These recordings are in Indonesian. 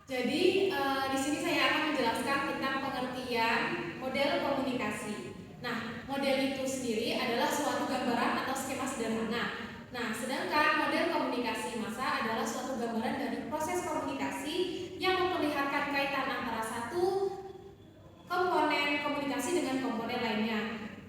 Jadi di sini saya akan menjelaskan tentang pengertian model komunikasi. Nah, model itu sendiri adalah suatu gambaran atau skema sederhana. Nah, sedangkan model komunikasi massa adalah suatu gambaran dari proses komunikasi yang memperlihatkan kaitan antara satu komponen komunikasi dengan komponen lainnya.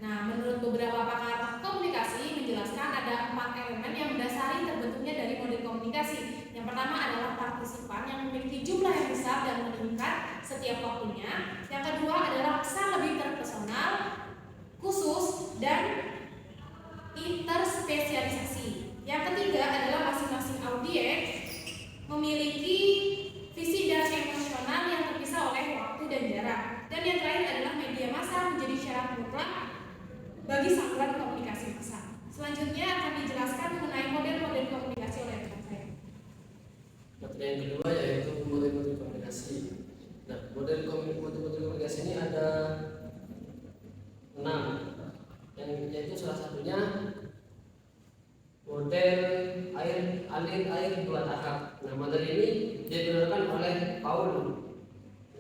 Nah, menurut beberapa pakar komunikasi menjelaskan ada 4 elemen yang mendasari terbentuknya dari model komunikasi. Yang pertama adalah partisipan yang memiliki jumlah yang besar dan meningkat setiap waktunya. Yang kedua adalah pesan lebih terpersonal, khusus, dan interspesialisasi. Yang ketiga adalah masing-masing audiens memiliki visi dan emosional yang terpisah oleh waktu dan jarak. Dan yang terakhir adalah media massa menjadi syarat mutlak bagi saluran komunikasi massa. Selanjutnya akan dijelaskan mengenai model-model komunikasi oleh rekan saya. Materi yang kedua yaitu model-model komunikasi. Nah, model komunikasi ini ada 6, yaitu salah satunya model alir air dua tahap. Nah, model ini digunakan oleh Paul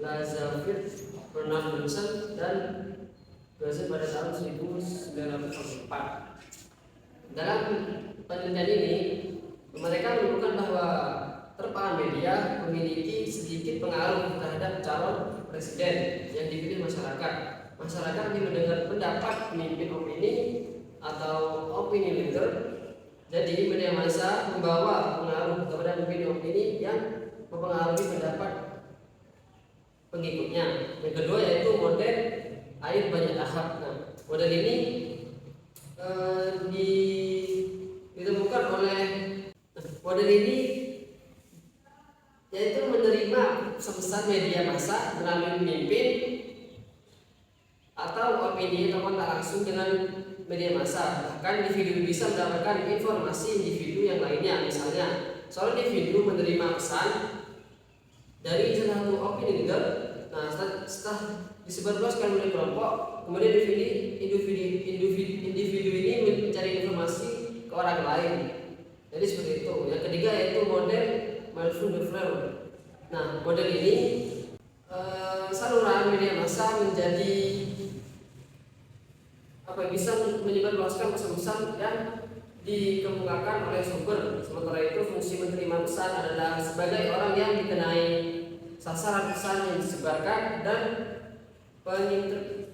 Lazaville, Bernard Benson, dan berhasil pada tahun 1944. Dalam penelitian ini, mereka menemukan bahwa terpahan media memiliki sedikit pengaruh terhadap calon presiden yang dipilih masyarakat. Masyarakat yang mendengar pendapat pemimpin opini atau opini leader. Jadi media massa membawa pengaruh kepada pemimpin opini yang mempengaruhi pendapat pengikutnya. Yang kedua yaitu model air banyak tahap. Nah, model ini ditemukan oleh model ini yaitu menerima sebesar media massa melalui pemimpin atau opini atau kontak langsung dengan media massa. Bahkan individu bisa mendapatkan informasi individu yang lainnya. Misalnya, seorang individu menerima pesan dari salah satu opini leader. Nah, setelah disebarluaskan oleh kelompok, kemudian individu ini mencari informasi ke orang lain. Jadi seperti itu. Yang ketiga yaitu model Malvern. Nah, model ini saluran media massa menjadi bisa menyebarluaskan pesan-pesan yang dikemukakan oleh sumber. Sementara itu fungsi menerima pesan adalah sebagai orang yang dikenai sasaran pesan yang disebarkan dan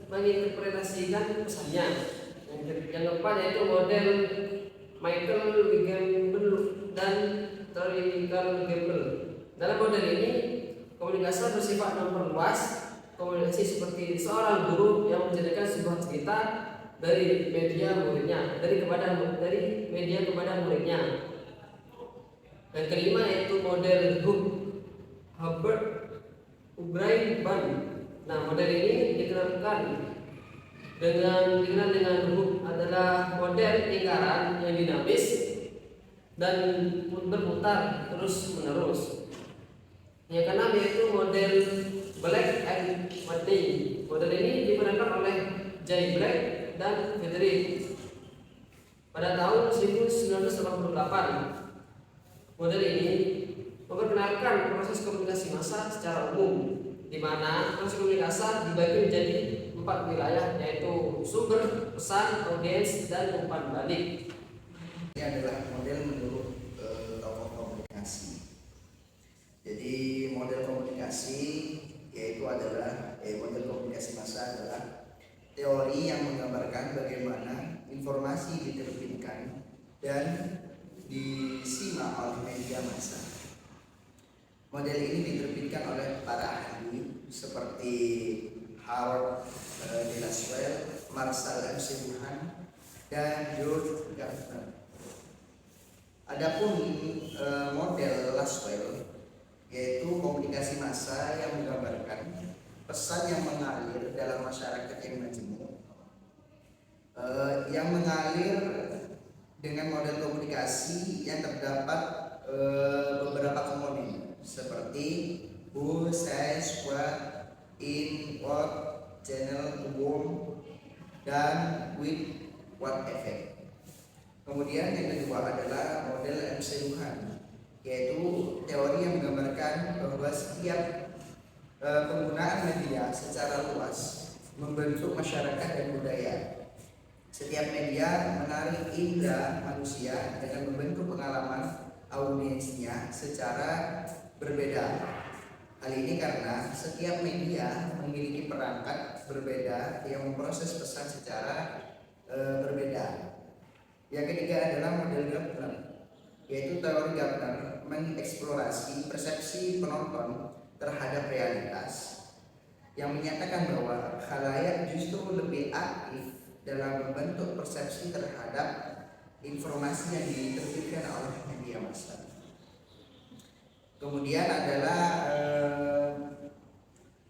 menginterpretasikan pesannya. Yang keempat yaitu model Michael Gamble dan Michael Gamble. Dalam model ini komunikasi bersifat memperluas komunikasi seperti seorang guru yang menceritakan sebuah cerita dari media muridnya, dari media kepada muridnya. Yang kelima yaitu model Hubbard Ubright Bun. Nah, model ini dikenal dengan Hub adalah model lingkaran yang dinamis dan berputar terus menerus. Yang keenam yaitu model Black and White. Model ini digunakan oleh Jay Black dan Frederick pada tahun 1988. Model ini memperkenalkan proses komunikasi massa secara umum, di mana proses komunikasi dibagi menjadi 4 wilayah, yaitu sumber, pesan, audiens, dan umpan balik. Ini adalah model menurut tokoh komunikasi. Jadi model komunikasi yaitu adalah model komunikasi massa adalah teori yang menggambarkan bagaimana informasi diterbitkan dan disimak oleh media massa. Model ini diterbitkan oleh para ahli seperti Howard de Laswell, Marshall M. Luhan, dan George Gardner. Adapun model Laswell yaitu komunikasi massa yang menggambarkan pesan yang mengalir dalam masyarakat yang majemuk, yang mengalir dengan model komunikasi yang terdapat beberapa komponen seperti who, says, what, in, what, channel, whom, dan with, what effect. Kemudian yang kedua adalah model MC Luhan, yaitu teori yang menggambarkan bahwa setiap penggunaan media secara luas membentuk masyarakat dan budaya. Setiap media menarik indera manusia dengan membentuk pengalaman audiensnya secara berbeda. Hal ini karena setiap media memiliki perangkat berbeda yang memproses pesan secara berbeda. Yang ketiga adalah model Gardner, yaitu teori Gardner mengeksplorasi persepsi penonton terhadap realitas yang menyatakan bahwa khalayak justru lebih aktif dalam membentuk persepsi terhadap informasi yang diterbitkan oleh media massa. Kemudian adalah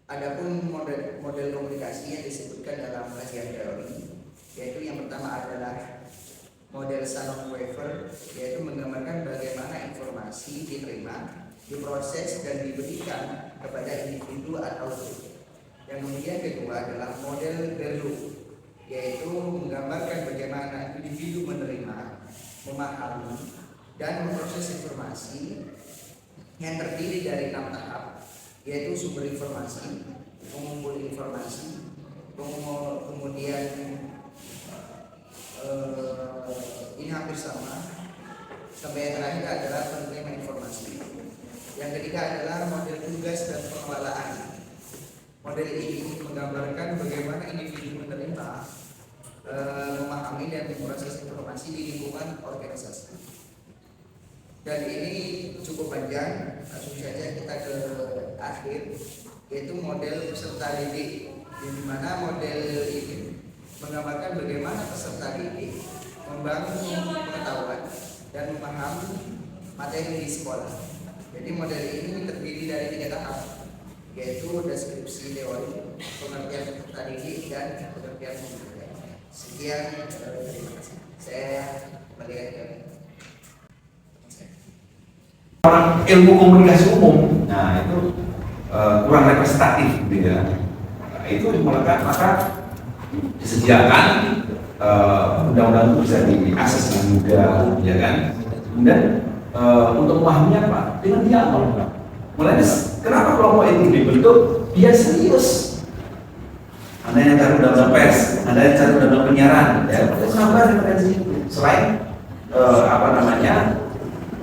adapun model komunikasi yang disebutkan dalam kajian teori, yaitu yang pertama adalah model Shannon-Weaver, yaitu menggambarkan bagaimana informasi diterima, diproses dan diberikan kepada individu atau grup. Yang kemudian kedua adalah model Berlou, yaitu menggambarkan bagaimana individu menerima, memahami, dan memproses informasi yang terdiri dari 6 tahap, yaitu sumber informasi, mengumpul informasi, kemudian ini hampir sama, sampai yang terakhir adalah penerima informasi. Yang ketiga adalah model tugas dan pengelolaan. Model ini menggambarkan bagaimana individu menerima, memahami dan memproses informasi di lingkungan organisasi. Dan ini cukup panjang, langsung saja kita ke akhir, yaitu model peserta didik, di mana model ini menggambarkan bagaimana peserta didik membangun pengetahuan dan memahami materi di sekolah. Jadi model ini terdiri dari 3 tahap, yaitu deskripsi teori, pengertian peserta didik, dan pengertian pembelajaran. Sekian, terima kasih. Saya balik ke orang ilmu komunikasi umum, nah itu kurang representatif, gitu ya. Nah, itu melekat, maka disediakan undang-undang itu bisa diakses dengan mudah, ya kan? Kemudian untuk memahaminya apa? Dengan dialog. Mulai kenapa kelompok itu dibentuk? Dia serius. Ada yang cari undang-undang pers, ada yang cari undang-undang penyiaran, ya. Sampai referensi itu. Selain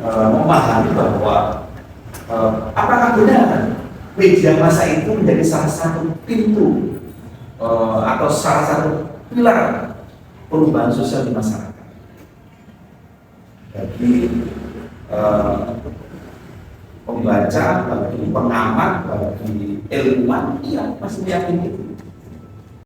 memahami bahwa apakah benar media massa itu menjadi salah satu pintu atau salah satu pilar perubahan sosial di masyarakat. Bagi pembaca, bagi pengamat, bagi ilmuwan, iya masih meyakini itu.